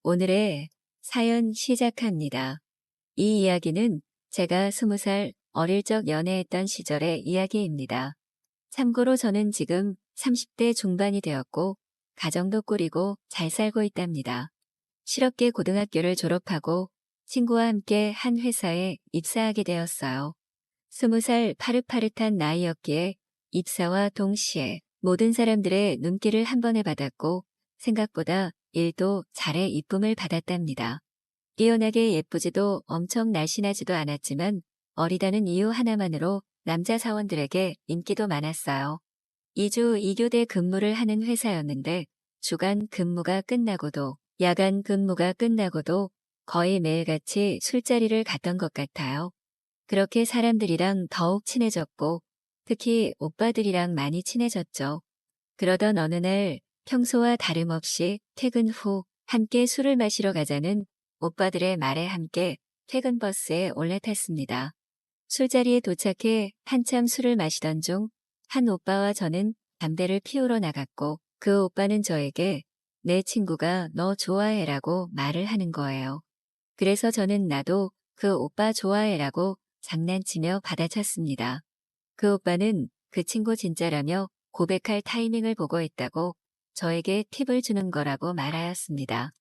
오늘의 사연 시작합니다. 이 이야기는 제가 20살 어릴 적 연애했던 시절의 이야기입니다. 참고로 저는 지금 30대 중반이 되었고 가정도 꾸리고 잘 살고 있답니다. 실업계 고등학교를 졸업하고 친구와 함께 한 회사에 입사하게 되었어요. 20살 파릇파릇한 나이였기에 입사와 동시에 모든 사람들의 눈길을 한 번에 받았고 생각보다 일도 잘해 이쁨을 받았답니다. 뛰어나게 예쁘지도 엄청 날씬하지도 않았지만 어리다는 이유 하나만으로 남자 사원들에게 인기도 많았어요. 2주 2교대 근무를 하는 회사였는데 주간 근무가 끝나고도 야간 근무가 끝나고도 거의 매일같이 술자리를 갔던 것 같아요. 그렇게 사람들이랑 더욱 친해졌고 특히 오빠들이랑 많이 친해졌죠. 그러던 어느 날 평소와 다름없이 퇴근 후 함께 술을 마시러 가자는 오빠들의 말에 함께 퇴근 버스에 올라탔습니다. 술자리에 도착해 한참 술을 마시던 중 한 오빠와 저는 담배를 피우러 나갔고 그 오빠는 저에게 내 친구가 너 좋아해라고 말을 하는 거예요. 그래서 저는 나도 그 오빠 좋아해라고 장난치며 받아쳤습니다. 그 오빠는 그 친구 진짜라며 고백할 타이밍을 보고 있다고 저에게 팁을 주는 거라고 말하였습니다.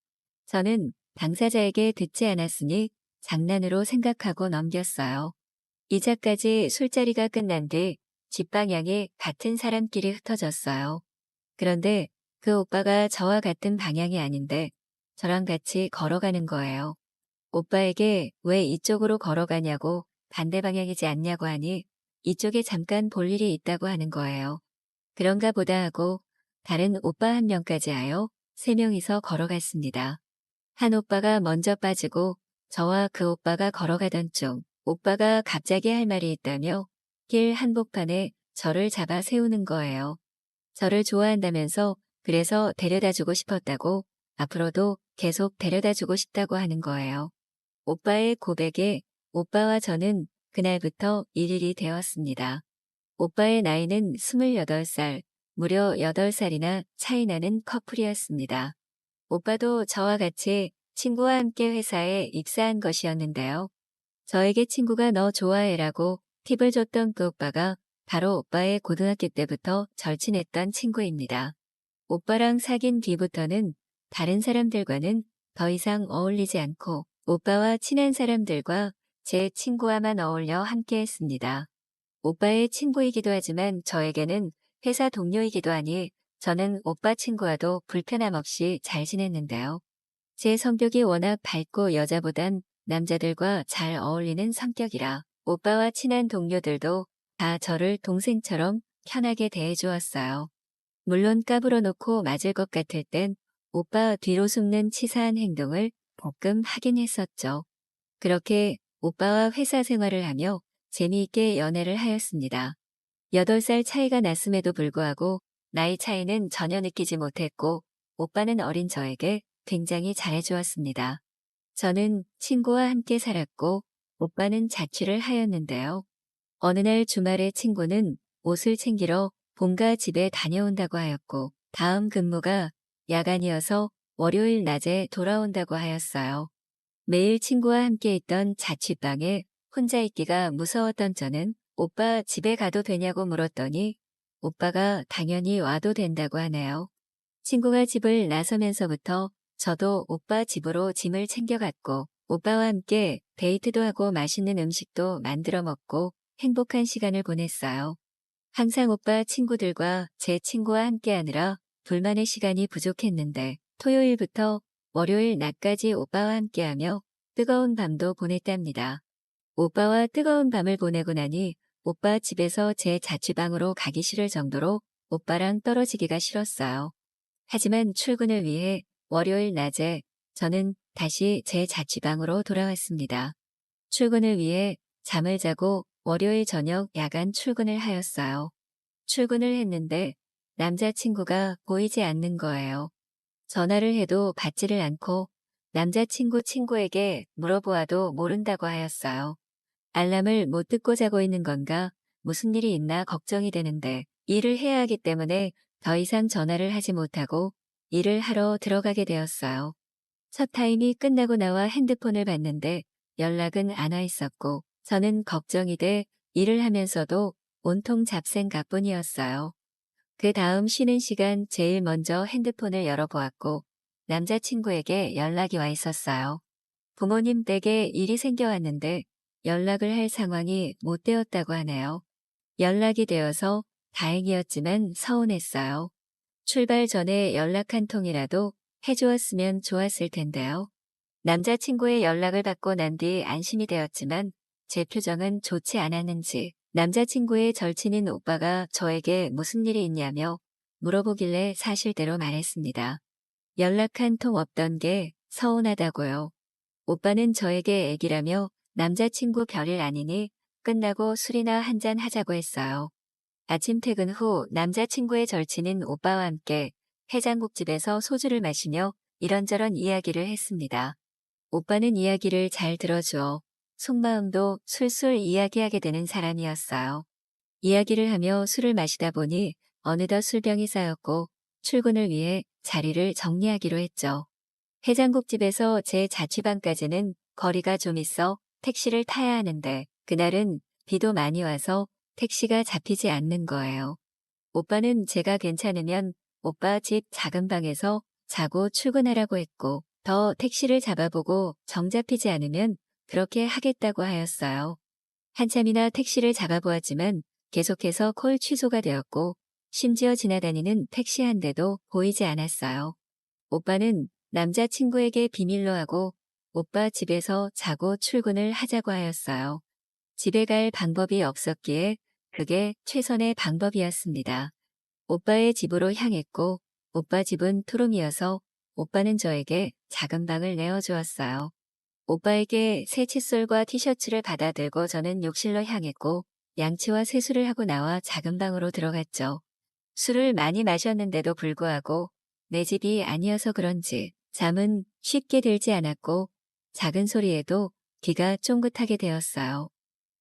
저는 당사자에게 듣지 않았으니 장난으로 생각하고 넘겼어요. 이자까지 술자리가 끝난 뒤 집 방향이 같은 사람끼리 흩어졌어요. 그런데 그 오빠가 저와 같은 방향이 아닌데 저랑 같이 걸어가는 거예요. 오빠에게 왜 이쪽으로 걸어가냐고 반대 방향이지 않냐고 하니 이쪽에 잠깐 볼 일이 있다고 하는 거예요. 그런가 보다 하고 다른 오빠 한 명까지 하여 3명이서 걸어갔습니다. 한 오빠가 먼저 빠지고 저와 그 오빠가 걸어가던 중 오빠가 갑자기 할 말이 있다며 길 한복판에 저를 잡아 세우는 거예요. 저를 좋아한다면서 그래서 데려다주고 싶었다고 앞으로도 계속 데려다주고 싶다고 하는 거예요. 오빠의 고백에 오빠와 저는 그날부터 일일이 되었습니다. 오빠의 나이는 28살, 무려 8살이나 차이 나는 커플이었습니다. 오빠도 저와 같이 친구와 함께 회사에 입사한 것이었는데요. 저에게 친구가 너 좋아해라고 팁을 줬던 그 오빠가 바로 오빠의 고등학교 때부터 절친했던 친구입니다. 오빠랑 사귄 뒤부터는 다른 사람들과는 더 이상 어울리지 않고 오빠와 친한 사람들과 제 친구와만 어울려 함께했습니다. 오빠의 친구이기도 하지만 저에게는 회사 동료이기도 하니 저는 오빠 친구와도 불편함 없이 잘 지냈는데요. 제 성격이 워낙 밝고 여자보단 남자들과 잘 어울리는 성격이라 오빠와 친한 동료들도 다 저를 동생처럼 편하게 대해주었어요. 물론 까불어 놓고 맞을 것 같을 땐 오빠 뒤로 숨는 치사한 행동을 가끔 하긴 했었죠. 그렇게 오빠와 회사 생활을 하며 재미있게 연애를 하였습니다. 8살 차이가 났음에도 불구하고 나이 차이는 전혀 느끼지 못했고 오빠는 어린 저에게 굉장히 잘해주었습니다. 저는 친구와 함께 살았고 오빠는 자취를 하였는데요. 어느 날 주말에 친구는 옷을 챙기러 본가 집에 다녀온다고 하였고 다음 근무가 야간이어서 월요일 낮에 돌아온다고 하였어요. 매일 친구와 함께 있던 자취방에 혼자 있기가 무서웠던 저는 오빠 집에 가도 되냐고 물었더니 오빠가 당연히 와도 된다고 하네요. 친구가 집을 나서면서부터 저도 오빠 집으로 짐을 챙겨갔고 오빠와 함께 데이트도 하고 맛있는 음식도 만들어 먹고 행복한 시간을 보냈어요. 항상 오빠 친구들과 제 친구와 함께 하느라 둘만의 시간이 부족했는데 토요일부터 월요일 낮까지 오빠와 함께하며 뜨거운 밤도 보냈답니다. 오빠와 뜨거운 밤을 보내고 나니 오빠 집에서 제 자취방으로 가기 싫을 정도로 오빠랑 떨어지기가 싫었어요. 하지만 출근을 위해 월요일 낮에 저는 다시 제 자취방으로 돌아왔습니다. 출근을 위해 잠을 자고 월요일 저녁 야간 출근을 하였어요. 출근을 했는데 남자친구가 보이지 않는 거예요. 전화를 해도 받지를 않고 남자친구 친구에게 물어보아도 모른다고 하였어요. 알람을 못 듣고 자고 있는 건가 무슨 일이 있나 걱정이 되는데 일을 해야 하기 때문에 더 이상 전화를 하지 못하고 일을 하러 들어가게 되었어요. 첫 타임이 끝나고 나와 핸드폰을 봤는데 연락은 안 와 있었고 저는 걱정이 돼 일을 하면서도 온통 잡생각뿐이었어요. 그 다음 쉬는 시간 제일 먼저 핸드폰을 열어보았고 남자친구에게 연락이 와 있었어요. 부모님 댁에 일이 생겨왔는데 연락을 할 상황이 못 되었다고 하네요. 연락이 되어서 다행이었지만 서운했어요. 출발 전에 연락 한 통이라도 해주었으면 좋았을 텐데요. 남자친구의 연락을 받고 난 뒤 안심이 되었지만 제 표정은 좋지 않았는지 남자친구의 절친인 오빠가 저에게 무슨 일이 있냐며 물어보길래 사실대로 말했습니다. 연락 한 통 없던 게 서운하다고요. 오빠는 저에게 애기라며 남자친구 별일 아니니 끝나고 술이나 한잔 하자고 했어요. 아침 퇴근 후 남자친구의 절친인 오빠와 함께 해장국집에서 소주를 마시며 이런저런 이야기를 했습니다. 오빠는 이야기를 잘 들어주어 속마음도 술술 이야기하게 되는 사람이었어요. 이야기를 하며 술을 마시다 보니 어느덧 술병이 쌓였고 출근을 위해 자리를 정리하기로 했죠. 해장국집에서 제 자취방까지는 거리가 좀 있어 택시를 타야 하는데 그날은 비도 많이 와서 택시가 잡히지 않는 거예요. 오빠는 제가 괜찮으면 오빠 집 작은 방에서 자고 출근하라고 했고 더 택시를 잡아보고 정 잡히지 않으면 그렇게 하겠다고 하였어요. 한참이나 택시를 잡아보았지만 계속해서 콜 취소가 되었고 심지어 지나다니는 택시 한 대도 보이지 않았어요. 오빠는 남자친구에게 비밀로 하고 오빠 집에서 자고 출근을 하자고 하였어요. 집에 갈 방법이 없었기에 그게 최선의 방법이었습니다. 오빠의 집으로 향했고 오빠 집은 투룸이어서 오빠는 저에게 작은 방을 내어주었어요. 오빠에게 새 칫솔과 티셔츠를 받아 들고 저는 욕실로 향했고 양치와 세수를 하고 나와 작은 방으로 들어갔죠. 술을 많이 마셨는데도 불구하고 내 집이 아니어서 그런지 잠은 쉽게 들지 않았고 작은 소리에도 귀가 쫑긋하게 되었어요.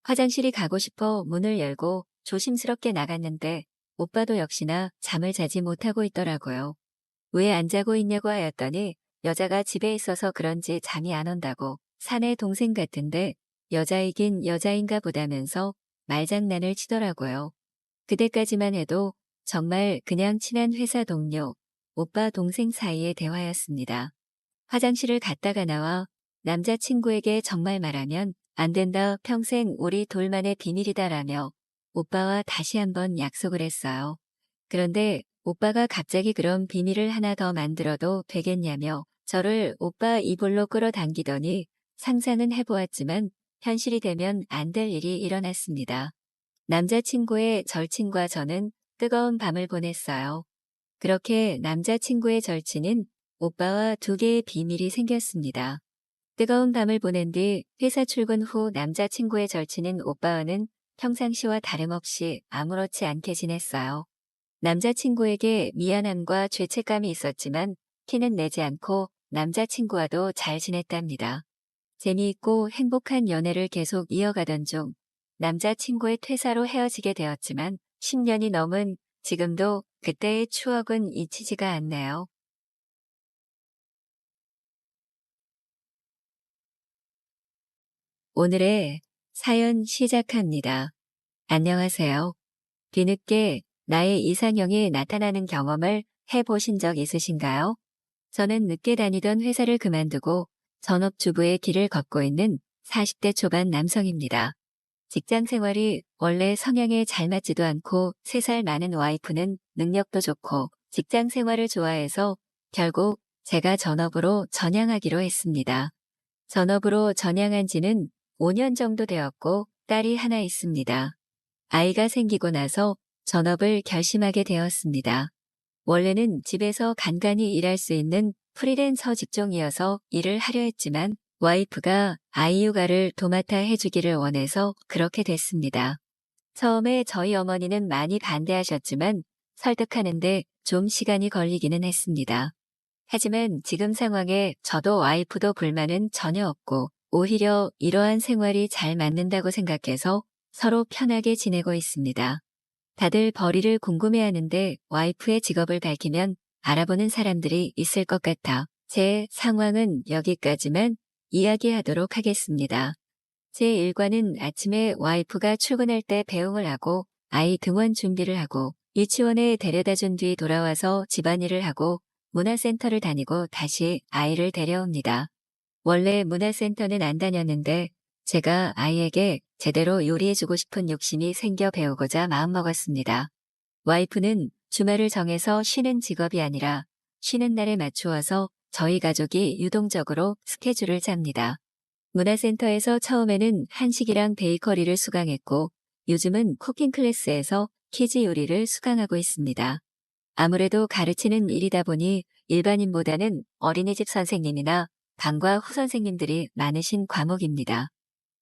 화장실이 가고 싶어 문을 열고 조심스럽게 나갔는데 오빠도 역시나 잠을 자지 못하고 있더라고요. 왜 안 자고 있냐고 하였더니 여자가 집에 있어서 그런지 잠이 안 온다고 사내 동생 같은데 여자이긴 여자인가 보다면서 말장난을 치더라고요. 그때까지만 해도 정말 그냥 친한 회사 동료, 오빠 동생 사이의 대화였습니다. 화장실을 갔다가 나와 남자친구에게 정말 말하면 안 된다 평생 우리 둘만의 비밀이다라며 오빠와 다시 한번 약속을 했어요. 그런데 오빠가 갑자기 그런 비밀을 하나 더 만들어도 되겠냐며 저를 오빠 이불로 끌어당기더니 상상은 해보았지만 현실이 되면 안 될 일이 일어났습니다. 남자친구의 절친과 저는 뜨거운 밤을 보냈어요. 그렇게 남자친구의 절친은 오빠와 두 개의 비밀이 생겼습니다. 뜨거운 밤을 보낸 뒤 회사 출근 후 남자친구의 절친인 오빠와는 평상시와 다름없이 아무렇지 않게 지냈어요. 남자친구에게 미안함과 죄책감이 있었지만 티는 내지 않고 남자친구와도 잘 지냈답니다. 재미있고 행복한 연애를 계속 이어가던 중 남자친구의 퇴사로 헤어지게 되었지만 10년이 넘은 지금도 그때의 추억은 잊히지가 않네요. 오늘의 사연 시작합니다. 안녕하세요. 뒤늦게 나의 이상형이 나타나는 경험을 해보신 적 있으신가요? 저는 늦게 다니던 회사를 그만두고 전업주부의 길을 걷고 있는 40대 초반 남성입니다. 직장 생활이 원래 성향에 잘 맞지도 않고 3살 많은 와이프는 능력도 좋고 직장 생활을 좋아해서 결국 제가 전업으로 전향하기로 했습니다. 전업으로 전향한 지는 5년 정도 되었고 딸이 하나 있습니다. 아이가 생기고 나서 전업을 결심하게 되었습니다. 원래는 집에서 간간히 일할 수 있는 프리랜서 직종이어서 일을 하려 했지만 와이프가 아이 육아를 도맡아 해주기를 원해서 그렇게 됐습니다. 처음에 저희 어머니는 많이 반대하셨지만 설득하는데 좀 시간이 걸리기는 했습니다. 하지만 지금 상황에 저도 와이프도 불만은 전혀 없고 오히려 이러한 생활이 잘 맞는다고 생각해서 서로 편하게 지내고 있습니다. 다들 벌이를 궁금해하는데 와이프의 직업을 밝히면 알아보는 사람들이 있을 것 같아 제 상황은 여기까지만 이야기하도록 하겠습니다. 제 일과는 아침에 와이프가 출근할 때 배웅을 하고 아이 등원 준비를 하고 유치원에 데려다 준 뒤 돌아와서 집안일을 하고 문화센터를 다니고 다시 아이를 데려옵니다. 원래 문화센터는 안 다녔는데 제가 아이에게 제대로 요리해주고 싶은 욕심이 생겨 배우고자 마음먹었습니다. 와이프는 주말을 정해서 쉬는 직업이 아니라 쉬는 날에 맞추어서 저희 가족이 유동적으로 스케줄을 짭니다. 문화센터에서 처음에는 한식이랑 베이커리를 수강했고 요즘은 쿠킹 클래스에서 키즈 요리를 수강하고 있습니다. 아무래도 가르치는 일이다 보니 일반인보다는 어린이집 선생님이나 방과 후 선생님들이 많으신 과목입니다.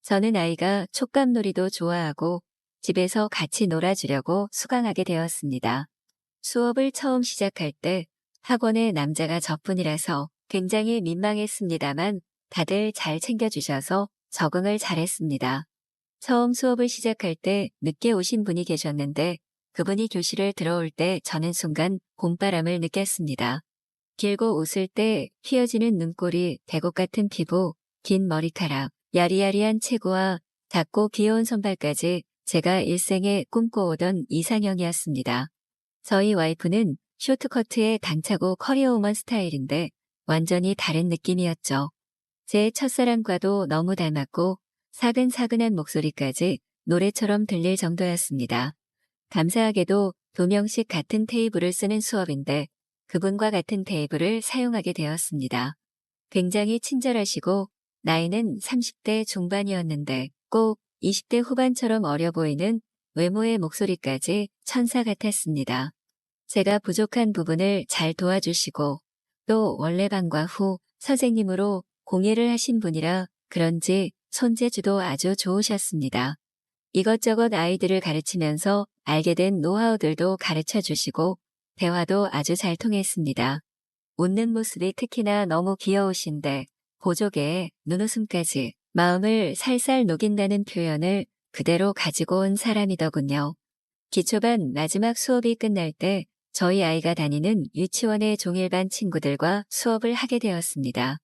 저는 아이가 촉감놀이도 좋아하고 집에서 같이 놀아주려고 수강하게 되었습니다. 수업을 처음 시작할 때 학원에 남자가 저뿐이라서 굉장히 민망했습니다만 다들 잘 챙겨주셔서 적응을 잘했습니다. 처음 수업을 시작할 때 늦게 오신 분이 계셨는데 그분이 교실을 들어올 때 저는 순간 봄바람을 느꼈습니다. 길고 웃을 때 휘어지는 눈꼬리, 배곡 같은 피부, 긴 머리카락, 야리야리한 체구와 작고 귀여운 손발까지 제가 일생에 꿈꿔오던 이상형이었습니다. 저희 와이프는 쇼트커트에 당차고 커리어우먼 스타일인데 완전히 다른 느낌이었죠. 제 첫사랑과도 너무 닮았고 사근사근한 목소리까지 노래처럼 들릴 정도였습니다. 감사하게도 2명씩 같은 테이블을 쓰는 수업인데 그분과 같은 테이블을 사용하게 되었습니다. 굉장히 친절하시고 나이는 30대 중반이었는데 꼭 20대 후반처럼 어려 보이는 외모의 목소리까지 천사 같았습니다. 제가 부족한 부분을 잘 도와주시고 또 원래 방과 후 선생님으로 공예를 하신 분이라 그런지 손재주도 아주 좋으셨습니다. 이것저것 아이들을 가르치면서 알게 된 노하우들도 가르쳐 주시고 대화도 아주 잘 통했습니다. 웃는 모습이 특히나 너무 귀여우신데 보조개에 눈웃음까지 마음을 살살 녹인다는 표현을 그대로 가지고 온 사람이더군요. 기초반 마지막 수업이 끝날 때 저희 아이가 다니는 유치원의 종일반 친구들과 수업을 하게 되었습니다.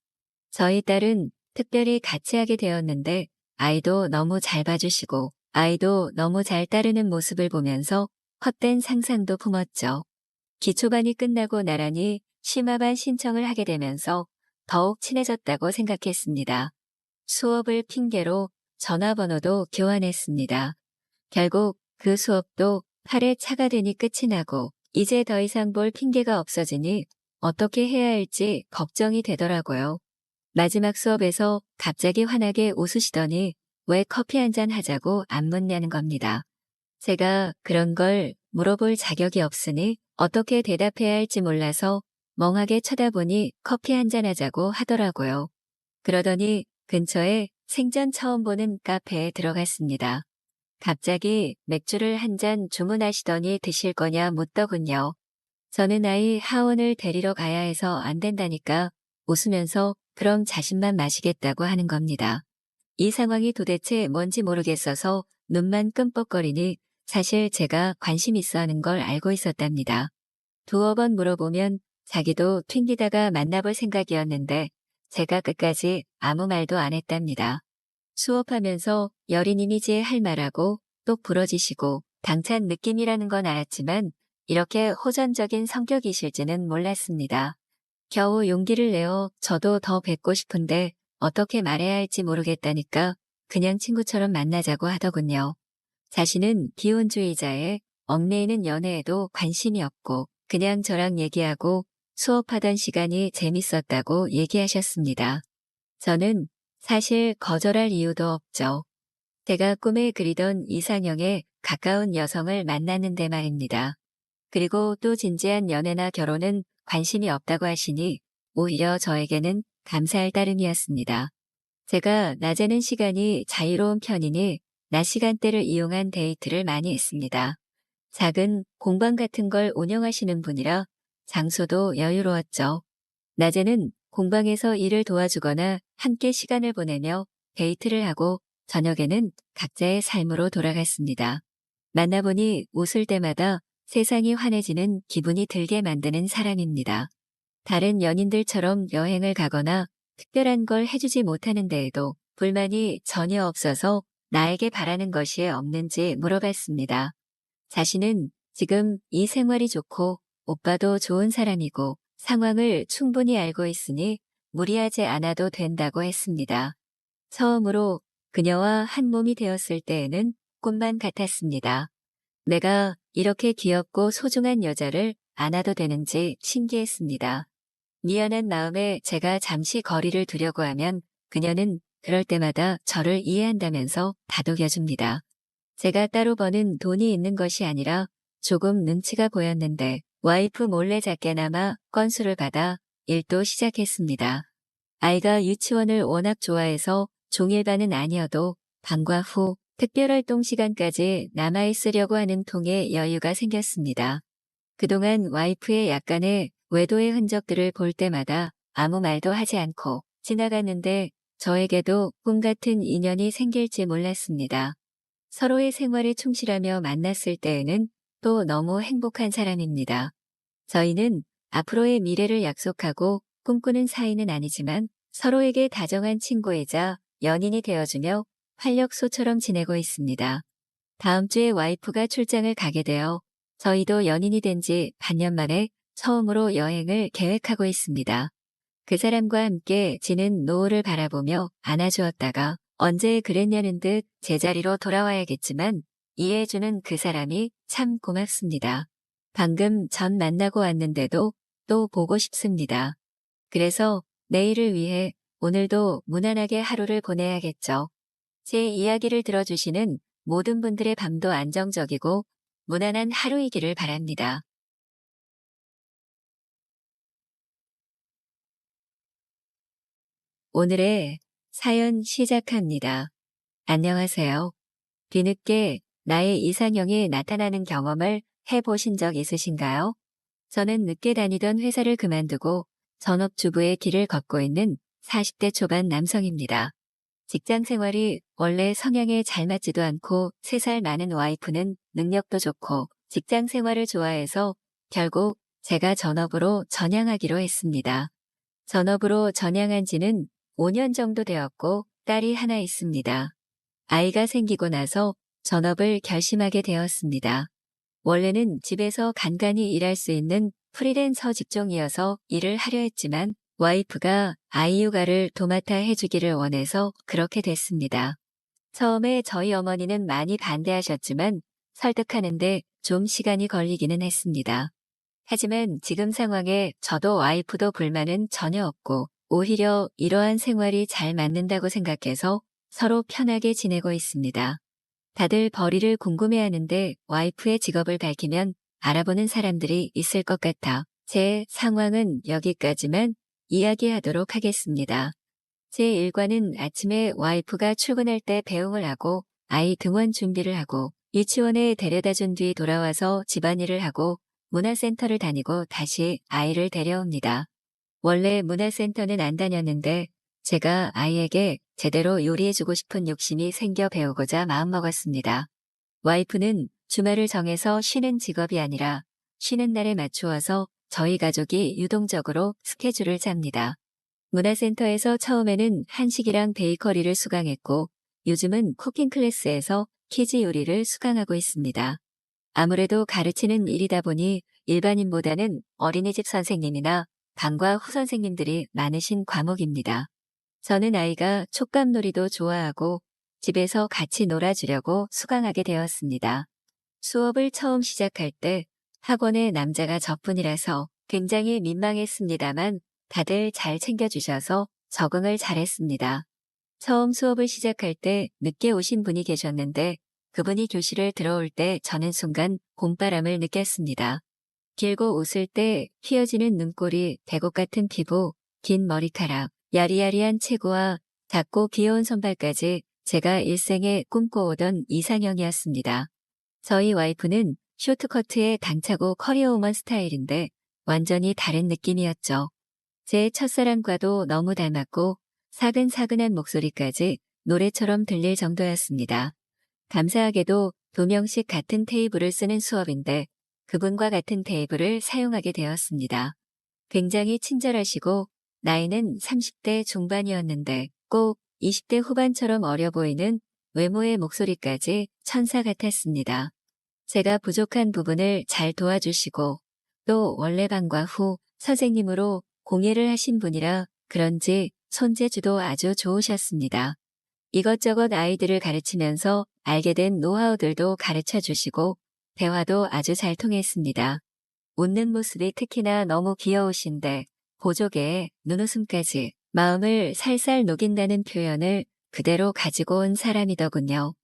저희 딸은 특별히 같이 하게 되었는데 아이도 너무 잘 봐주시고 아이도 너무 잘 따르는 모습을 보면서 헛된 상상도 품었죠. 기초반이 끝나고 나란히 심화반 신청을 하게 되면서 더욱 친해졌다고 생각했습니다. 수업을 핑계로 전화번호도 교환했습니다. 결국 그 수업도 8회 차가 되니 끝이 나고 이제 더 이상 볼 핑계가 없어지니 어떻게 해야 할지 걱정이 되더라고요. 마지막 수업에서 갑자기 환하게 웃으시더니 왜 커피 한잔 하자고 안 묻냐는 겁니다. 제가 그런 걸 물어볼 자격이 없으니 어떻게 대답해야 할지 몰라서 멍하게 쳐다보니 커피 한잔 하자고 하더라고요. 그러더니 근처에 생전 처음 보는 카페에 들어갔습니다. 갑자기 맥주를 한 잔 주문하시더니 드실 거냐 묻더군요. 저는 아이 하원을 데리러 가야 해서 안 된다니까 웃으면서 그럼 자신만 마시겠다고 하는 겁니다. 이 상황이 도대체 뭔지 모르겠어서 눈만 끔뻑거리니 사실 제가 관심 있어 하는 걸 알고 있었답니다. 두어 번 물어보면 자기도 튕기다가 만나볼 생각이었는데 제가 끝까지 아무 말도 안 했답니다. 수업하면서 여린 이미지에 할 말하고 똑 부러지시고 당찬 느낌이라는 건 알았지만 이렇게 호전적인 성격이실지는 몰랐습니다. 겨우 용기를 내어 저도 더 뵙고 싶은데 어떻게 말해야 할지 모르겠다니까 그냥 친구처럼 만나자고 하더군요. 자신은 비혼주의자에 얽매이는 연애에도 관심이 없고 그냥 저랑 얘기하고 수업하던 시간이 재밌었다고 얘기하셨습니다. 저는 사실 거절할 이유도 없죠. 제가 꿈에 그리던 이상형에 가까운 여성을 만났는데 말입니다. 그리고 또 진지한 연애나 결혼은 관심이 없다고 하시니 오히려 저에게는 감사할 따름이었습니다. 제가 낮에는 시간이 자유로운 편이니 낮 시간대를 이용한 데이트를 많이 했습니다. 작은 공방 같은 걸 운영하시는 분이라 장소도 여유로웠죠. 낮에는 공방에서 일을 도와주거나 함께 시간을 보내며 데이트를 하고 저녁에는 각자의 삶으로 돌아갔습니다. 만나보니 웃을 때마다 세상이 환해지는 기분이 들게 만드는 사람입니다. 다른 연인들처럼 여행을 가거나 특별한 걸 해주지 못하는 데에도 불만이 전혀 없어서 나에게 바라는 것이 없는지 물어봤습니다. 자신은 지금 이 생활이 좋고 오빠도 좋은 사람이고 상황을 충분히 알고 있으니 무리하지 않아도 된다고 했습니다. 처음으로 그녀와 한 몸이 되었을 때에는 꿈만 같았습니다. 내가 이렇게 귀엽고 소중한 여자를 안아도 되는지 신기했습니다. 미안한 마음에 제가 잠시 거리를 두려고 하면 그녀는 그럴 때마다 저를 이해한다면서 다독여줍니다. 제가 따로 버는 돈이 있는 것이 아니라 조금 눈치가 보였는데 와이프 몰래 작게나마 건수를 받아 일도 시작했습니다. 아이가 유치원을 워낙 좋아해서 종일반은 아니어도 방과 후 특별활동 시간까지 남아있으려고 하는 통에 여유가 생겼습니다. 그동안 와이프의 약간의 외도의 흔적들을 볼 때마다 아무 말도 하지 않고 지나갔는데 저에게도 꿈 같은 인연이 생길지 몰랐습니다. 서로의 생활에 충실하며 만났을 때에는 또 너무 행복한 사람입니다. 저희는 앞으로의 미래를 약속하고 꿈꾸는 사이는 아니지만 서로에게 다정한 친구이자 연인이 되어주며 활력소처럼 지내고 있습니다. 다음 주에 와이프가 출장을 가게 되어 저희도 연인이 된 지 반년 만에 처음으로 여행을 계획하고 있습니다. 그 사람과 함께 지는 노을을 바라보며 안아주었다가 언제 그랬냐는 듯 제자리로 돌아와야겠지만 이해해주는 그 사람이 참 고맙습니다. 방금 전 만나고 왔는데도 또 보고 싶습니다. 그래서 내일을 위해 오늘도 무난하게 하루를 보내야겠죠. 제 이야기를 들어주시는 모든 분들의 밤도 안정적이고 무난한 하루이기를 바랍니다. 오늘의 사연 시작합니다. 안녕하세요. 뒤늦게 나의 이상형이 나타나는 경험을 해보신 적 있으신가요? 저는 늦게 다니던 회사를 그만두고 전업주부의 길을 걷고 있는 40대 초반 남성입니다. 직장 생활이 원래 성향에 잘 맞지도 않고 3살 많은 와이프는 능력도 좋고 직장 생활을 좋아해서 결국 제가 전업으로 전향하기로 했습니다. 전업으로 전향한 지는 5년 정도 되었고 딸이 하나 있습니다. 아이가 생기고 나서 전업을 결심하게 되었습니다. 원래는 집에서 간간히 일할 수 있는 프리랜서 직종이어서 일을 하려 했지만 와이프가 아이 육아를 도맡아 해주기를 원해서 그렇게 됐습니다. 처음에 저희 어머니는 많이 반대하셨지만 설득하는데 좀 시간이 걸리기는 했습니다. 하지만 지금 상황에 저도 와이프도 불만은 전혀 없고 오히려 이러한 생활이 잘 맞는다고 생각해서 서로 편하게 지내고 있습니다. 다들 벌이를 궁금해하는데 와이프의 직업을 밝히면 알아보는 사람들이 있을 것 같아 제 상황은 여기까지만 이야기하도록 하겠습니다. 제 일과는 아침에 와이프가 출근할 때 배웅을 하고 아이 등원 준비를 하고 유치원에 데려다 준 뒤 돌아와서 집안일을 하고 문화센터를 다니고 다시 아이를 데려옵니다. 원래 문화센터는 안 다녔는데 제가 아이에게 제대로 요리해주고 싶은 욕심이 생겨 배우고자 마음먹었습니다. 와이프는 주말을 정해서 쉬는 직업이 아니라 쉬는 날에 맞추어서 저희 가족이 유동적으로 스케줄을 짭니다. 문화센터에서 처음에는 한식이랑 베이커리를 수강했고 요즘은 쿠킹 클래스에서 키즈 요리를 수강하고 있습니다. 아무래도 가르치는 일이다 보니 일반인보다는 어린이집 선생님이나 방과 후 선생님들이 많으신 과목입니다. 저는 아이가 촉감놀이도 좋아하고 집에서 같이 놀아주려고 수강하게 되었습니다. 수업을 처음 시작할 때 학원에 남자가 저뿐이라서 굉장히 민망했습니다만 다들 잘 챙겨주셔서 적응을 잘했습니다. 처음 수업을 시작할 때 늦게 오신 분이 계셨는데 그분이 교실을 들어올 때 저는 순간 봄바람을 느꼈습니다. 길고 웃을 때 휘어지는 눈꼬리, 배곡 같은 피부, 긴 머리카락, 야리야리한 체구와 작고 귀여운 손발까지 제가 일생에 꿈꿔오던 이상형이었습니다. 저희 와이프는 쇼트커트에 당차고 커리어우먼 스타일인데 완전히 다른 느낌이었죠. 제 첫사랑과도 너무 닮았고 사근사근한 목소리까지 노래처럼 들릴 정도였습니다. 감사하게도 2명씩 같은 테이블을 쓰는 수업인데 그분과 같은 테이블을 사용하게 되었습니다. 굉장히 친절하시고 나이는 30대 중반이었는데 꼭 20대 후반처럼 어려 보이는 외모의 목소리까지 천사 같았습니다. 제가 부족한 부분을 잘 도와주시고 또 원래 방과 후 선생님으로 공예를 하신 분이라 그런지 손재주도 아주 좋으셨습니다. 이것저것 아이들을 가르치면서 알게 된 노하우들도 가르쳐 주시고 대화도 아주 잘 통했습니다. 웃는 모습이 특히나 너무 귀여우신데 보조개에 눈웃음까지 마음을 살살 녹인다는 표현을 그대로 가지고 온 사람이더군요.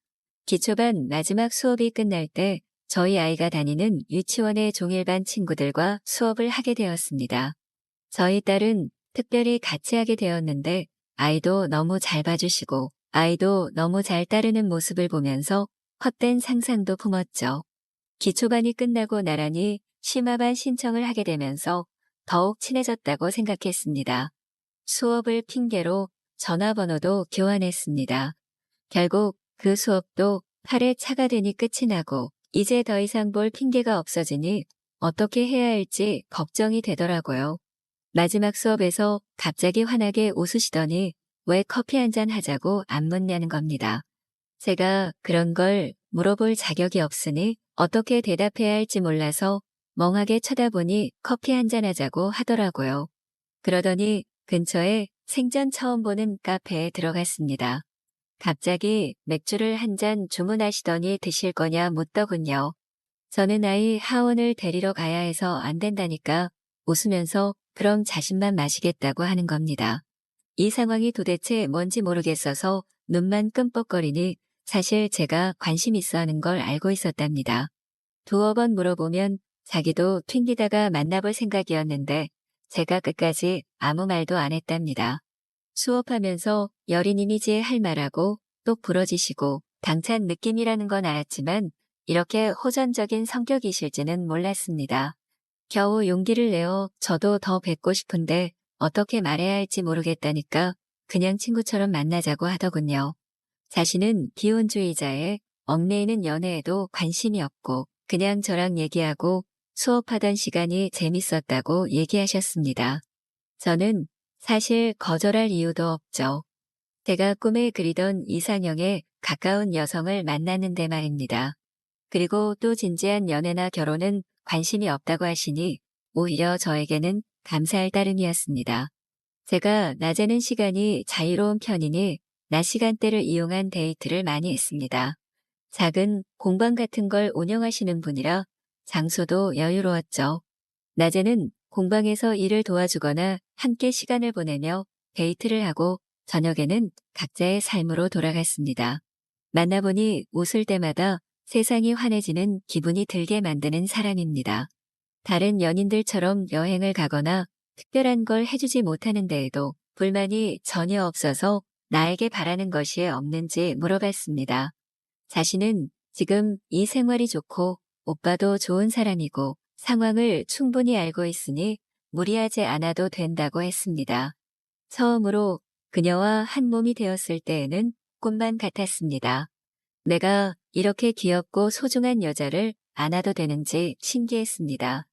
기초반 마지막 수업이 끝날 때 저희 아이가 다니는 유치원의 종일반 친구들과 수업을 하게 되었습니다. 저희 딸은 특별히 같이 하게 되었는데 아이도 너무 잘 봐주시고 아이도 너무 잘 따르는 모습을 보면서 헛된 상상도 품었죠. 기초반이 끝나고 나란히 심화반 신청을 하게 되면서 더욱 친해졌다고 생각했습니다. 수업을 핑계로 전화번호도 교환했습니다. 결국 그 수업도 8회 차가 되니 끝이 나고 이제 더 이상 볼 핑계가 없어지니 어떻게 해야 할지 걱정이 되더라고요. 마지막 수업에서 갑자기 환하게 웃으시더니 왜 커피 한잔 하자고 안 묻냐는 겁니다. 제가 그런 걸 물어볼 자격이 없으니 어떻게 대답해야 할지 몰라서 멍하게 쳐다보니 커피 한잔 하자고 하더라고요. 그러더니 근처에 생전 처음 보는 카페에 들어갔습니다. 갑자기 맥주를 한 잔 주문하시더니 드실 거냐 묻더군요. 저는 아이 하원을 데리러 가야 해서 안 된다니까 웃으면서 그럼 자신만 마시겠다고 하는 겁니다. 이 상황이 도대체 뭔지 모르겠어서 눈만 끔뻑거리니 사실 제가 관심 있어 하는 걸 알고 있었답니다. 두어 번 물어보면 자기도 튕기다가 만나볼 생각이었는데 제가 끝까지 아무 말도 안 했답니다. 수업하면서 여린 이미지에 할 말하고 똑 부러지시고 당찬 느낌이라는 건 알았지만 이렇게 호전적인 성격이실지는 몰랐습니다. 겨우 용기를 내어 저도 더 뵙고 싶은데 어떻게 말해야 할지 모르겠다니까 그냥 친구처럼 만나자고 하더군요. 자신은 기혼주의자에 얽매이는 연애에도 관심이 없고 그냥 저랑 얘기하고 수업하던 시간이 재밌었다고 얘기하셨습니다. 저는 사실 거절할 이유도 없죠. 제가 꿈에 그리던 이상형에 가까운 여성을 만나는데 말입니다. 그리고 또 진지한 연애나 결혼은 관심이 없다고 하시니 오히려 저에게는 감사할 따름이었습니다. 제가 낮에는 시간이 자유로운 편이니 낮 시간대를 이용한 데이트를 많이 했습니다. 작은 공방 같은 걸 운영하시는 분이라 장소도 여유로웠죠. 낮에는 공방에서 일을 도와주거나 함께 시간을 보내며 데이트를 하고 저녁에는 각자의 삶으로 돌아갔습니다. 만나보니 웃을 때마다 세상이 환해지는 기분이 들게 만드는 사람입니다. 다른 연인들처럼 여행을 가거나 특별한 걸 해주지 못하는 데에도 불만이 전혀 없어서 나에게 바라는 것이 없는지 물어봤습니다. 자신은 지금 이 생활이 좋고 오빠도 좋은 사람이고 상황을 충분히 알고 있으니 무리하지 않아도 된다고 했습니다. 처음으로 그녀와 한 몸이 되었을 때에는 꿈만 같았습니다. 내가 이렇게 귀엽고 소중한 여자를 안아도 되는지 신기했습니다.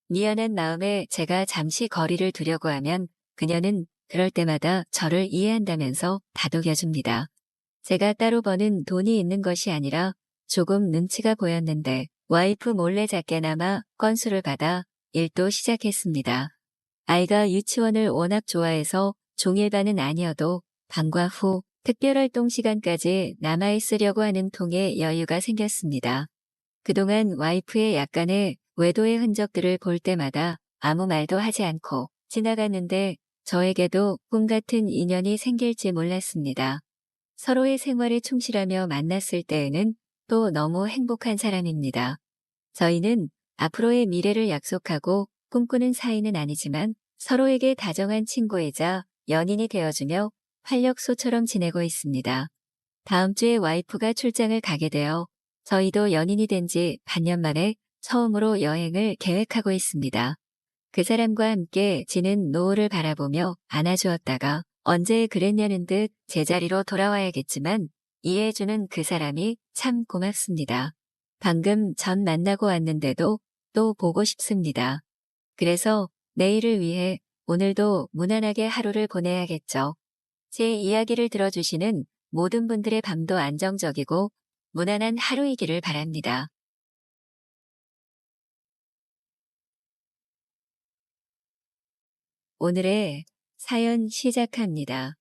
미안한 마음에 제가 잠시 거리를 두려고 하면 그녀는 그럴 때마다 저를 이해한다면서 다독여줍니다. 제가 따로 버는 돈이 있는 것이 아니라 조금 눈치가 보였는데 와이프 몰래 작게나마 건수를 받아 일도 시작했습니다. 아이가 유치원을 워낙 좋아해서 종일반은 아니어도 방과 후 특별활동 시간까지 남아있으려고 하는 통에 여유가 생겼습니다. 그동안 와이프의 약간의 외도의 흔적들을 볼 때마다 아무 말도 하지 않고 지나갔는데 저에게도 꿈 같은 인연이 생길지 몰랐습니다. 서로의 생활에 충실하며 만났을 때에는 또 너무 행복한 사람입니다. 저희는 앞으로의 미래를 약속하고 꿈꾸는 사이는 아니지만 서로에게 다정한 친구이자 연인이 되어주며 활력소처럼 지내고 있습니다. 다음 주에 와이프가 출장을 가게 되어 저희도 연인이 된 지 반년 만에 처음으로 여행을 계획하고 있습니다. 그 사람과 함께 지는 노을을 바라보며 안아주었다가 언제 그랬냐는 듯 제자리로 돌아와야겠지만 이해해주는 그 사람이 참 고맙습니다. 방금 전 만나고 왔는데도 또 보고 싶습니다. 그래서 내일을 위해 오늘도 무난하게 하루를 보내야겠죠. 제 이야기를 들어주시는 모든 분들의 밤도 안정적이고 무난한 하루이기를 바랍니다. 오늘의 사연 시작합니다.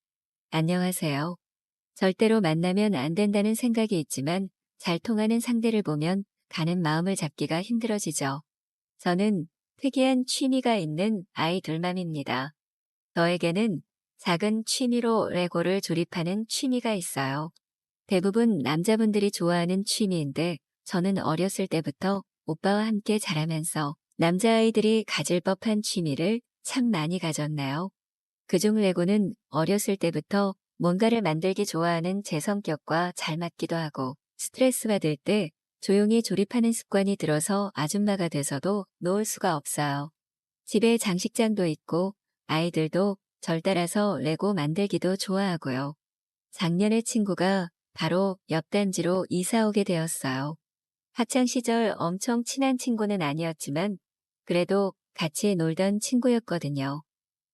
안녕하세요. 절대로 만나면 안 된다는 생각이 있지만 잘 통하는 상대를 보면 가는 마음을 잡기가 힘들어지죠. 저는 특이한 취미가 있는 아이 둘맘입니다. 저에게는 작은 취미로 레고를 조립하는 취미가 있어요. 대부분 남자분들이 좋아하는 취미인데 저는 어렸을 때부터 오빠와 함께 자라면서 남자아이들이 가질 법한 취미를 참 많이 가졌나요? 그중 레고는 어렸을 때부터 뭔가를 만들기 좋아하는 제 성격과 잘 맞기도 하고 스트레스 받을 때 조용히 조립하는 습관이 들어서 아줌마가 돼서도 놓을 수가 없어요. 집에 장식장도 있고 아이들도 절 따라서 레고 만들기도 좋아하고요. 작년에 친구가 바로 옆 단지로 이사 오게 되었어요. 학창 시절 엄청 친한 친구는 아니었지만 그래도 같이 놀던 친구였거든요.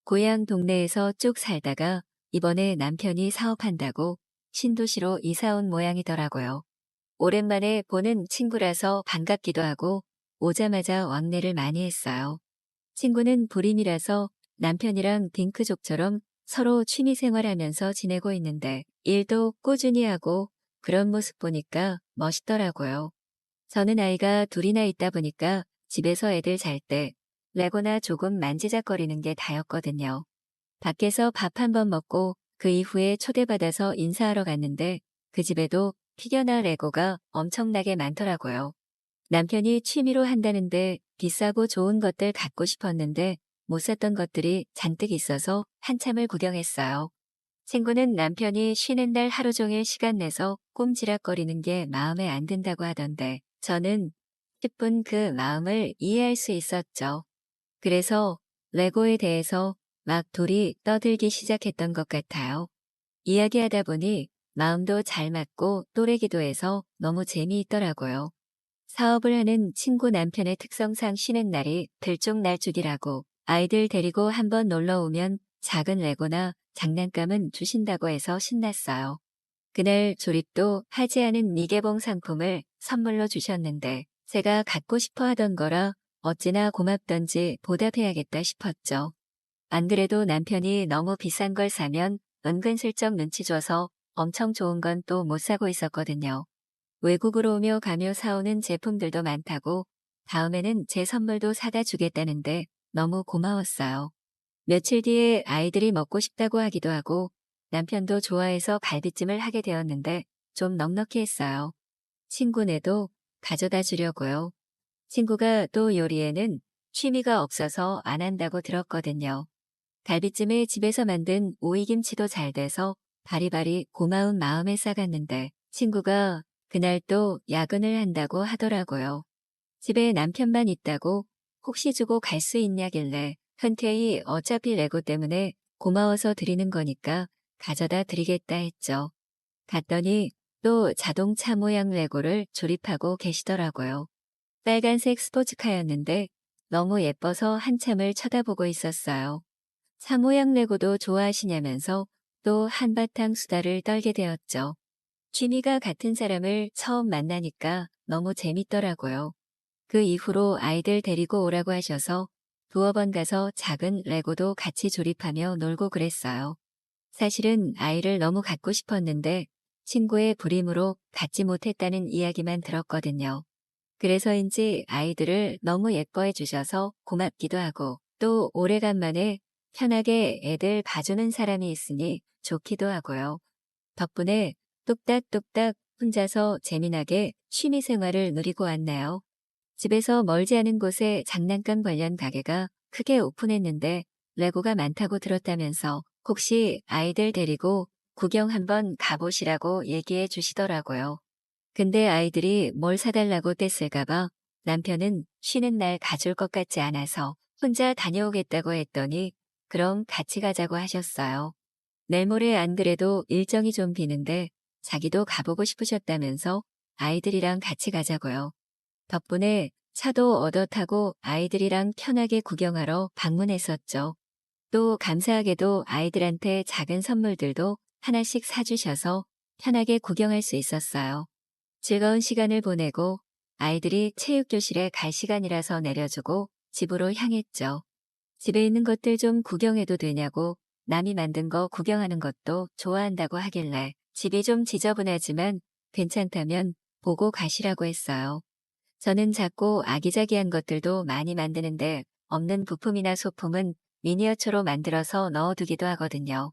고향 동네에서 쭉 살다가 이번에 남편이 사업한다고 신도시로 이사 온 모양이더라고요. 오랜만에 보는 친구라서 반갑기도 하고 오자마자 왕래를 많이 했어요. 친구는 불임이라서 남편이랑 딩크족처럼 서로 취미생활하면서 지내고 있는데 일도 꾸준히 하고 그런 모습 보니까 멋있더라고요. 저는 아이가 둘이나 있다 보니까 집에서 애들 잘 때 레고나 조금 만지작거리는 게 다였거든요. 밖에서 밥 한 번 먹고 그 이후에 초대받아서 인사하러 갔는데 그 집에도 피겨나 레고가 엄청나게 많더라고요. 남편이 취미로 한다는데 비싸고 좋은 것들 갖고 싶었는데 못 샀던 것들이 잔뜩 있어서 한참을 구경했어요. 친구는 남편이 쉬는 날 하루 종일 시간 내서 꼼지락거리는 게 마음에 안 든다고 하던데 저는 10분 그 마음을 이해할 수 있었죠. 그래서 레고에 대해서 막 둘이 떠들기 시작했던 것 같아요. 이야기하다 보니 마음도 잘 맞고 또래기도 해서 너무 재미있더라고요. 사업을 하는 친구 남편의 특성상 쉬는 날이 들쭉날쭉이라고 아이들 데리고 한번 놀러 오면 작은 레고나 장난감은 주신다고 해서 신났어요. 그날 조립도 하지 않은 미개봉 상품을 선물로 주셨는데 제가 갖고 싶어 하던 거라 어찌나 고맙던지 보답해야겠다 싶었죠. 안 그래도 남편이 너무 비싼 걸 사면 은근슬쩍 눈치 줘서 엄청 좋은 건 또 못 사고 있었거든요. 외국으로 오며 가며 사오는 제품들도 많다고 다음에는 제 선물도 사다 주겠다는데 너무 고마웠어요. 며칠 뒤에 아이들이 먹고 싶다고 하기도 하고 남편도 좋아해서 갈비찜을 하게 되었는데 좀 넉넉히 했어요. 친구네도 가져다 주려고요. 친구가 또 요리에는 취미가 없어서 안 한다고 들었거든요. 갈비찜에 집에서 만든 오이김치도 잘 돼서 바리바리 고마운 마음에 싸갔는데 친구가 그날 또 야근을 한다고 하더라고요. 집에 남편만 있다고 혹시 주고 갈 수 있냐길래 흔쾌히 어차피 레고 때문에 고마워서 드리는 거니까 가져다 드리겠다 했죠. 갔더니 또 자동차 모양 레고를 조립하고 계시더라고요. 빨간색 스포츠카였는데 너무 예뻐서 한참을 쳐다보고 있었어요. 차 모양 레고도 좋아하시냐면서 또 한바탕 수다를 떨게 되었죠. 취미가 같은 사람을 처음 만나니까 너무 재밌더라고요. 그 이후로 아이들 데리고 오라고 하셔서 두어 번 가서 작은 레고도 같이 조립하며 놀고 그랬어요. 사실은 아이를 너무 갖고 싶었는데 친구의 불임으로 갖지 못했다는 이야기만 들었거든요. 그래서인지 아이들을 너무 예뻐해 주셔서 고맙기도 하고 또 오래간만에 편하게 애들 봐주는 사람이 있으니 좋기도 하고요. 덕분에 뚝딱뚝딱 혼자서 재미나게 취미 생활을 누리고 왔나요? 집에서 멀지 않은 곳에 장난감 관련 가게가 크게 오픈했는데 레고가 많다고 들었다면서 혹시 아이들 데리고 구경 한번 가보시라고 얘기해 주시더라고요. 근데 아이들이 뭘 사달라고 뗐을까봐 남편은 쉬는 날 가줄 것 같지 않아서 혼자 다녀오겠다고 했더니 그럼 같이 가자고 하셨어요. 내일 모레 안 그래도 일정이 좀 비는데 자기도 가보고 싶으셨다면서 아이들이랑 같이 가자고요. 덕분에 차도 얻어 타고 아이들이랑 편하게 구경하러 방문했었죠. 또 감사하게도 아이들한테 작은 선물들도 하나씩 사주셔서 편하게 구경할 수 있었어요. 즐거운 시간을 보내고 아이들이 체육교실에 갈 시간이라서 내려주고 집으로 향했죠. 집에 있는 것들 좀 구경해도 되냐고 남이 만든 거 구경하는 것도 좋아한다고 하길래 집이 좀 지저분하지만 괜찮다면 보고 가시라고 했어요. 저는 작고 아기자기한 것들도 많이 만드는데 없는 부품이나 소품은 미니어처로 만들어서 넣어두기도 하거든요.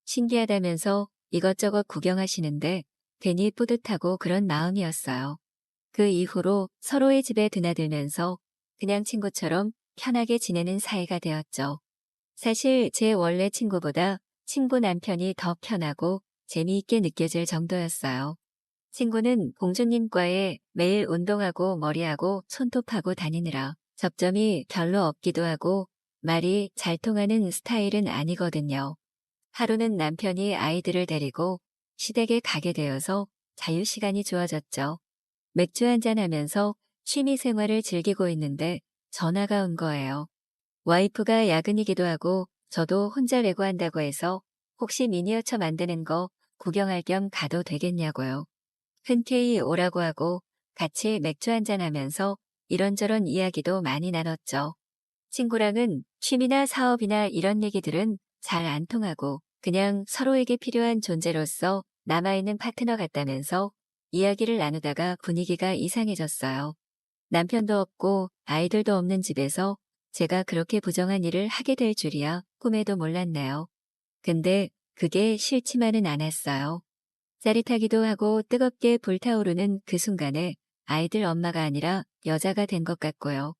신기하다면서 이것저것 구경하시는데 괜히 뿌듯하고 그런 마음이었어요. 그 이후로 서로의 집에 드나들면서 그냥 친구처럼 편하게 지내는 사이가 되었죠. 사실 제 원래 친구보다 친구 남편이 더 편하고 재미있게 느껴질 정도였어요. 친구는 공주님과에 매일 운동하고 머리하고 손톱하고 다니느라 접점이 별로 없기도 하고 말이 잘 통하는 스타일은 아니거든요. 하루는 남편이 아이들을 데리고 시댁에 가게 되어서 자유시간이 좋아졌죠. 맥주 한잔 하면서 취미 생활을 즐기고 있는데 전화가 온 거예요. 와이프가 야근이기도 하고 저도 혼자 레고 한다고 해서 혹시 미니어처 만드는 거 구경할 겸 가도 되겠냐고요. 흔쾌히 오라고 하고 같이 맥주 한잔 하면서 이런저런 이야기도 많이 나눴죠. 친구랑은 취미나 사업이나 이런 얘기들은 잘 안 통하고 그냥 서로에게 필요한 존재로서 남아있는 파트너 같다면서 이야기를 나누다가 분위기가 이상해졌어요. 남편도 없고 아이들도 없는 집에서 제가 그렇게 부정한 일을 하게 될 줄이야 꿈에도 몰랐네요. 근데 그게 싫지만은 않았어요. 짜릿하기도 하고 뜨겁게 불타오르는 그 순간에 아이들 엄마가 아니라 여자가 된 것 같고요.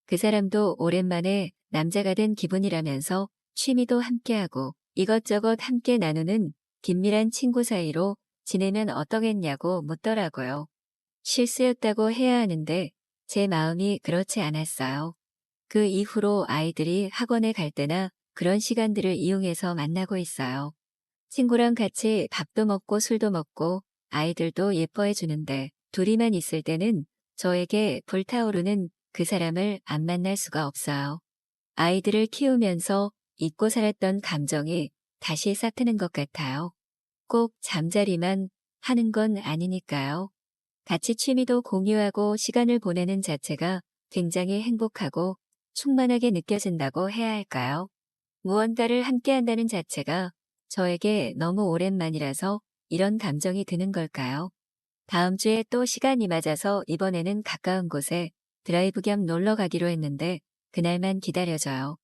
그 사람도 오랜만에 남자가 된 기분이라면서 취미도 함께하고 이것저것 함께 나누는 긴밀한 친구 사이로 지내면 어떠겠냐고 묻더라고요. 실수였다고 해야 하는데 제 마음이 그렇지 않았어요. 그 이후로 아이들이 학원에 갈 때나 그런 시간들을 이용해서 만나고 있어요. 친구랑 같이 밥도 먹고 술도 먹고 아이들도 예뻐해 주는데 둘이만 있을 때는 저에게 불타오르는 그 사람을 안 만날 수가 없어요. 아이들을 키우면서 잊고 살았던 감정이 다시 싹트는 것 같아요. 꼭 잠자리만 하는 건 아니니까요. 같이 취미도 공유하고 시간을 보내는 자체가 굉장히 행복하고 충만하게 느껴진다고 해야 할까요? 무언가를 함께한다는 자체가 저에게 너무 오랜만이라서 이런 감정이 드는 걸까요? 다음 주에 또 시간이 맞아서 이번에는 가까운 곳에 드라이브 겸 놀러 가기로 했는데 그날만 기다려줘요.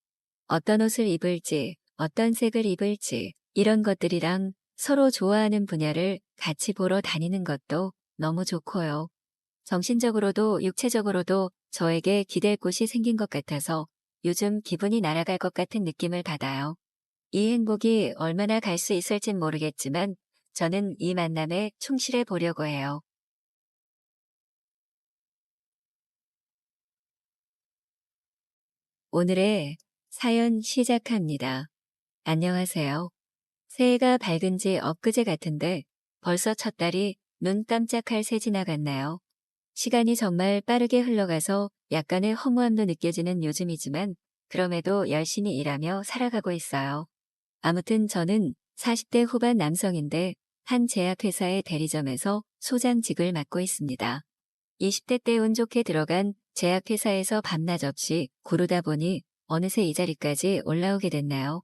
어떤 옷을 입을지, 어떤 색을 입을지 이런 것들이랑 서로 좋아하는 분야를 같이 보러 다니는 것도 너무 좋고요. 정신적으로도 육체적으로도 저에게 기댈 곳이 생긴 것 같아서 요즘 기분이 날아갈 것 같은 느낌을 받아요. 이 행복이 얼마나 갈 수 있을진 모르겠지만 저는 이 만남에 충실해 보려고 해요. 오늘의 사연 시작합니다. 안녕하세요. 새해가 밝은 지 엊그제 같은데 벌써 첫 달이 눈 깜짝할 새 지나갔나요? 시간이 정말 빠르게 흘러가서 약간의 허무함도 느껴지는 요즘이지만 그럼에도 열심히 일하며 살아가고 있어요. 아무튼 저는 40대 후반 남성인데 한 제약회사의 대리점에서 소장직을 맡고 있습니다. 20대 때 운 좋게 들어간 제약회사에서 밤낮 없이 구르다 보니 어느새 이 자리까지 올라오게 됐나요?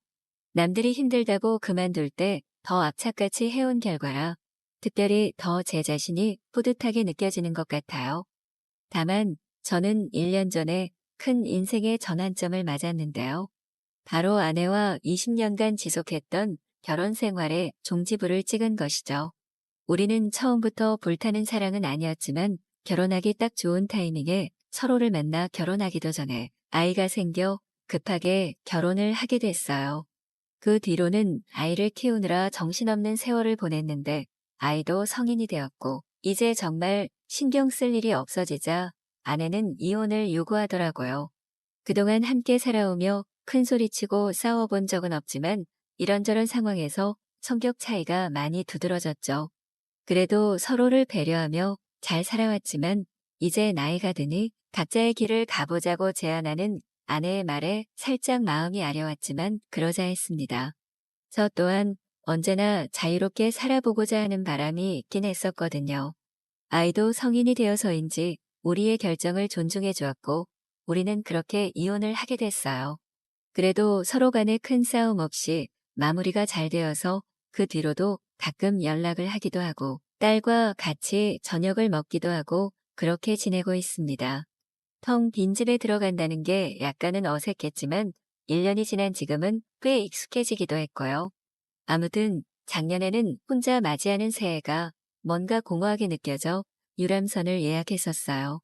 남들이 힘들다고 그만둘 때 더 악착같이 해온 결과라 특별히 더 제 자신이 뿌듯하게 느껴지는 것 같아요. 다만 저는 1년 전에 큰 인생의 전환점을 맞았는데요. 바로 아내와 20년간 지속했던 결혼 생활에 종지부를 찍은 것이죠. 우리는 처음부터 불타는 사랑은 아니었지만 결혼하기 딱 좋은 타이밍에 서로를 만나 결혼하기도 전에 아이가 생겨 급하게 결혼을 하게 됐어요. 그 뒤로는 아이를 키우느라 정신없는 세월을 보냈는데 아이도 성인이 되었고 이제 정말 신경 쓸 일이 없어지자 아내는 이혼을 요구하더라고요. 그동안 함께 살아오며 큰 소리치고 싸워본 적은 없지만 이런저런 상황에서 성격 차이가 많이 두드러졌죠. 그래도 서로를 배려하며 잘 살아왔지만 이제 나이가 드니 각자의 길을 가보자고 제안하는 아내의 말에 살짝 마음이 아려왔지만 그러자 했습니다. 저 또한 언제나 자유롭게 살아보고자 하는 바람이 있긴 했었거든요. 아이도 성인이 되어서인지 우리의 결정을 존중해 주었고 우리는 그렇게 이혼을 하게 됐어요. 그래도 서로 간에 큰 싸움 없이 마무리가 잘 되어서 그 뒤로도 가끔 연락을 하기도 하고 딸과 같이 저녁을 먹기도 하고 그렇게 지내고 있습니다. 텅 빈 집에 들어간다는 게 약간은 어색했지만 1년이 지난 지금은 꽤 익숙해지기도 했고요. 아무튼 작년에는 혼자 맞이하는 새해가 뭔가 공허하게 느껴져 유람선을 예약했었어요.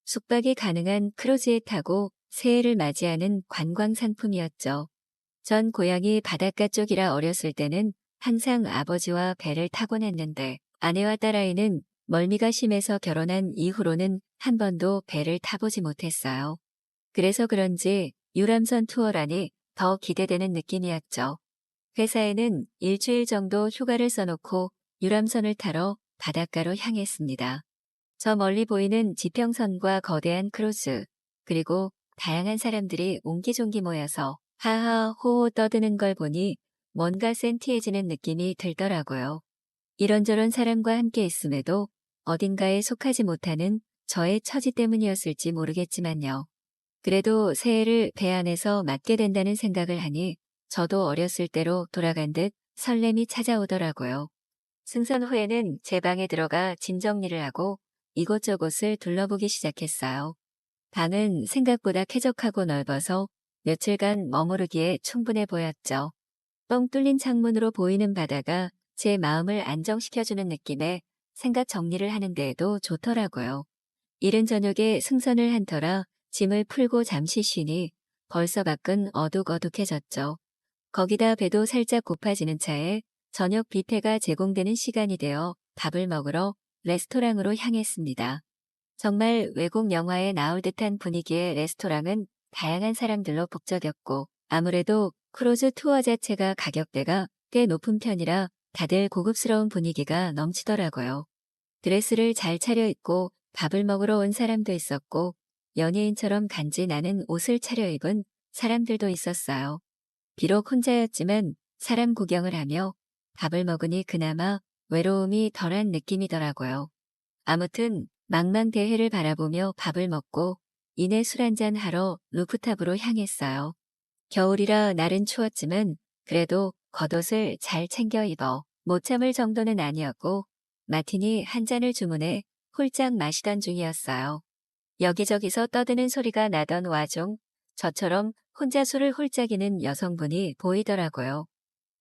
숙박이 가능한 크루즈에 타고 새해를 맞이하는 관광 상품이었죠. 전 고향이 바닷가 쪽이라 어렸을 때는 항상 아버지와 배를 타곤 했는데 아내와 딸아이는 멀미가 심해서 결혼한 이후로는 한 번도 배를 타보지 못했어요. 그래서 그런지 유람선 투어라니 더 기대되는 느낌이었죠. 회사에는 일주일 정도 휴가를 써놓고 유람선을 타러 바닷가로 향했습니다. 저 멀리 보이는 지평선과 거대한 크루즈, 그리고 다양한 사람들이 옹기종기 모여서 하하 호호 떠드는 걸 보니 뭔가 센티해지는 느낌이 들더라고요. 이런저런 사람과 함께 있음에도 어딘가에 속하지 못하는 저의 처지 때문이었을지 모르겠지만요. 그래도 새해를 배 안에서 맞게 된다는 생각을 하니 저도 어렸을 때로 돌아간 듯 설렘이 찾아오더라고요. 승선 후에는 제 방에 들어가 짐 정리를 하고 이곳저곳을 둘러보기 시작했어요. 방은 생각보다 쾌적하고 넓어서 며칠간 머무르기에 충분해 보였죠. 뻥 뚫린 창문으로 보이는 바다가 제 마음을 안정시켜주는 느낌에 생각 정리를 하는 데에도 좋더라고요. 이른 저녁에 승선을 한 터라 짐을 풀고 잠시 쉬니 벌써 밖은 어둑어둑해졌죠. 거기다 배도 살짝 고파지는 차에 저녁 뷔페가 제공되는 시간이 되어 밥을 먹으러 레스토랑으로 향했습니다. 정말 외국 영화에 나올 듯한 분위기의 레스토랑은 다양한 사람들로 북적였고 아무래도 크루즈 투어 자체가 가격대가 꽤 높은 편이라 다들 고급스러운 분위기가 넘치더라고요. 드레스를 잘 차려입고 밥을 먹으러 온 사람도 있었고 연예인처럼 간지나는 옷을 차려입은 사람들도 있었어요. 비록 혼자였지만 사람 구경을 하며 밥을 먹으니 그나마 외로움이 덜한 느낌이더라고요. 아무튼 망망대해를 바라보며 밥을 먹고 이내 술 한잔 하러 루프탑으로 향했어요. 겨울이라 날은 추웠지만 그래도 겉옷을 잘 챙겨 입어 못 참을 정도는 아니었고 마티니 한 잔을 주문해 홀짝 마시던 중이었어요. 여기저기서 떠드는 소리가 나던 와중 저처럼 혼자 술을 홀짝이는 여성분이 보이더라고요.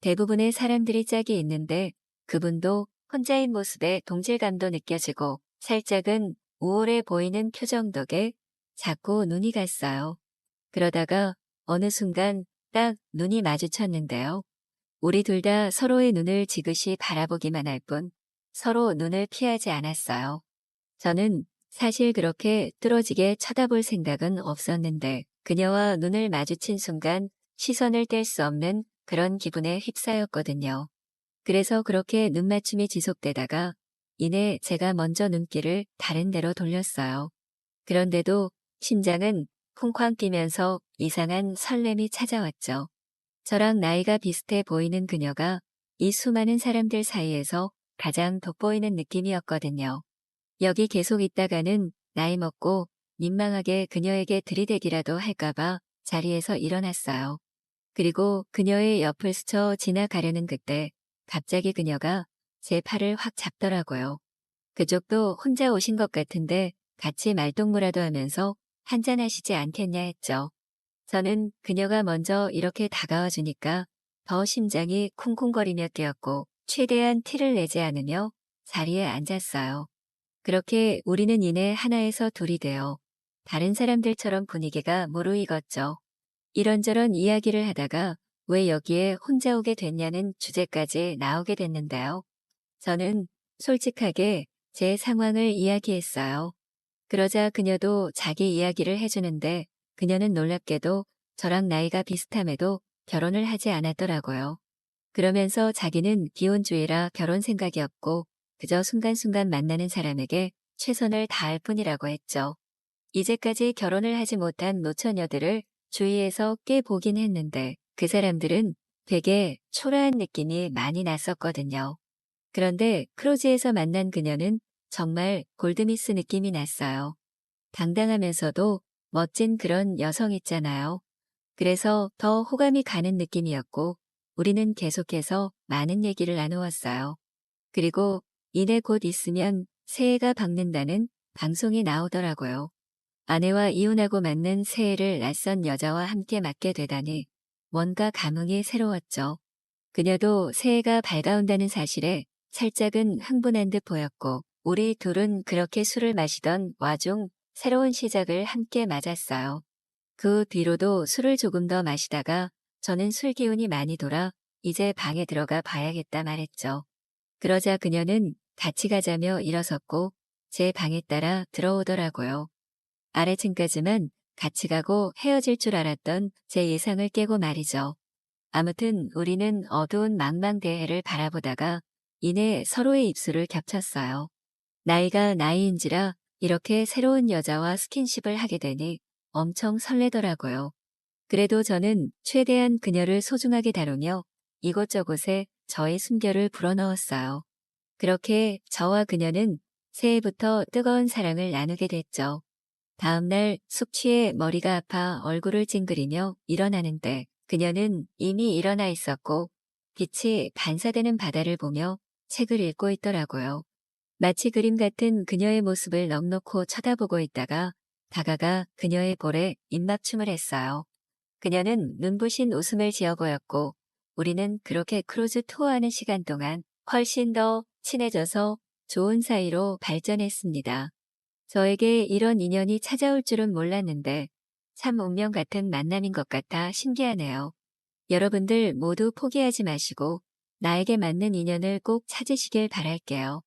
대부분의 사람들이 짝이 있는데 그분도 혼자인 모습에 동질감도 느껴지고 살짝은 우울해 보이는 표정 덕에 자꾸 눈이 갔어요. 그러다가 어느 순간 딱 눈이 마주쳤는데요. 우리 둘 다 서로의 눈을 지그시 바라보기만 할 뿐 서로 눈을 피하지 않았어요. 저는 사실 그렇게 뚫어지게 쳐다볼 생각은 없었는데 그녀와 눈을 마주친 순간 시선을 뗄 수 없는 그런 기분에 휩싸였거든요. 그래서 그렇게 눈맞춤이 지속되다가 이내 제가 먼저 눈길을 다른 데로 돌렸어요. 그런데도 심장은 쿵쾅 뛰면서 이상한 설렘이 찾아왔죠. 저랑 나이가 비슷해 보이는 그녀가 이 수많은 사람들 사이에서 가장 돋보이는 느낌이었거든요. 여기 계속 있다가는 나이 먹고 민망하게 그녀에게 들이대기라도 할까봐 자리에서 일어났어요. 그리고 그녀의 옆을 스쳐 지나가려는 그때 갑자기 그녀가 제 팔을 확 잡더라고요. 그쪽도 혼자 오신 것 같은데 같이 말동무라도 하면서 한잔하시지 않겠냐 했죠. 저는 그녀가 먼저 이렇게 다가와 주니까 더 심장이 쿵쿵거리며 뛰었고 최대한 티를 내지 않으며 자리에 앉았어요. 그렇게 우리는 이내 하나에서 둘이 되어 다른 사람들처럼 분위기가 무르익었죠. 이런저런 이야기를 하다가 왜 여기에 혼자 오게 됐냐는 주제까지 나오게 됐는데요. 저는 솔직하게 제 상황을 이야기했어요. 그러자 그녀도 자기 이야기를 해주는데 그녀는 놀랍게도 저랑 나이가 비슷함에도 결혼을 하지 않았더라고요. 그러면서 자기는 비혼주의라 결혼 생각이 없고 그저 순간순간 만나는 사람에게 최선을 다할 뿐이라고 했죠. 이제까지 결혼을 하지 못한 노처녀들을 주위에서 꽤 보긴 했는데 그 사람들은 되게 초라한 느낌이 많이 났었거든요. 그런데 크루즈에서 만난 그녀는 정말 골드미스 느낌이 났어요. 당당하면서도 멋진 그런 여성 있잖아요. 그래서 더 호감이 가는 느낌이었고 우리는 계속해서 많은 얘기를 나누었어요. 그리고 이내 곧 있으면 새해가 밝는다는 방송이 나오더라고요. 아내와 이혼하고 맞는 새해를 낯선 여자와 함께 맞게 되다니 뭔가 감흥이 새로웠죠. 그녀도 새해가 밝아온다는 사실에 살짝은 흥분한 듯 보였고 우리 둘은 그렇게 술을 마시던 와중 새로운 시작을 함께 맞았어요. 그 뒤로도 술을 조금 더 마시다가 저는 술 기운이 많이 돌아 이제 방에 들어가 봐야겠다 말했죠. 그러자 그녀는 같이 가자며 일어섰고 제 방에 따라 들어오더라고요. 아래층까지만 같이 가고 헤어질 줄 알았던 제 예상을 깨고 말이죠. 아무튼 우리는 어두운 망망대해를 바라보다가 이내 서로의 입술을 겹쳤어요. 나이가 나이인지라 이렇게 새로운 여자와 스킨십을 하게 되니 엄청 설레더라고요. 그래도 저는 최대한 그녀를 소중하게 다루며 이곳저곳에 저의 숨결을 불어넣었어요. 그렇게 저와 그녀는 새해부터 뜨거운 사랑을 나누게 됐죠. 다음날 숙취에 머리가 아파 얼굴을 찡그리며 일어나는데 그녀는 이미 일어나 있었고 빛이 반사되는 바다를 보며 책을 읽고 있더라고요. 마치 그림 같은 그녀의 모습을 넋놓고 쳐다보고 있다가 다가가 그녀의 볼에 입맞춤을 했어요. 그녀는 눈부신 웃음을 지어 보였고 우리는 그렇게 크루즈 투어하는 시간 동안 훨씬 더 친해져서 좋은 사이로 발전했습니다. 저에게 이런 인연이 찾아올 줄은 몰랐는데 참 운명 같은 만남인 것 같아 신기하네요. 여러분들 모두 포기하지 마시고 나에게 맞는 인연을 꼭 찾으시길 바랄게요.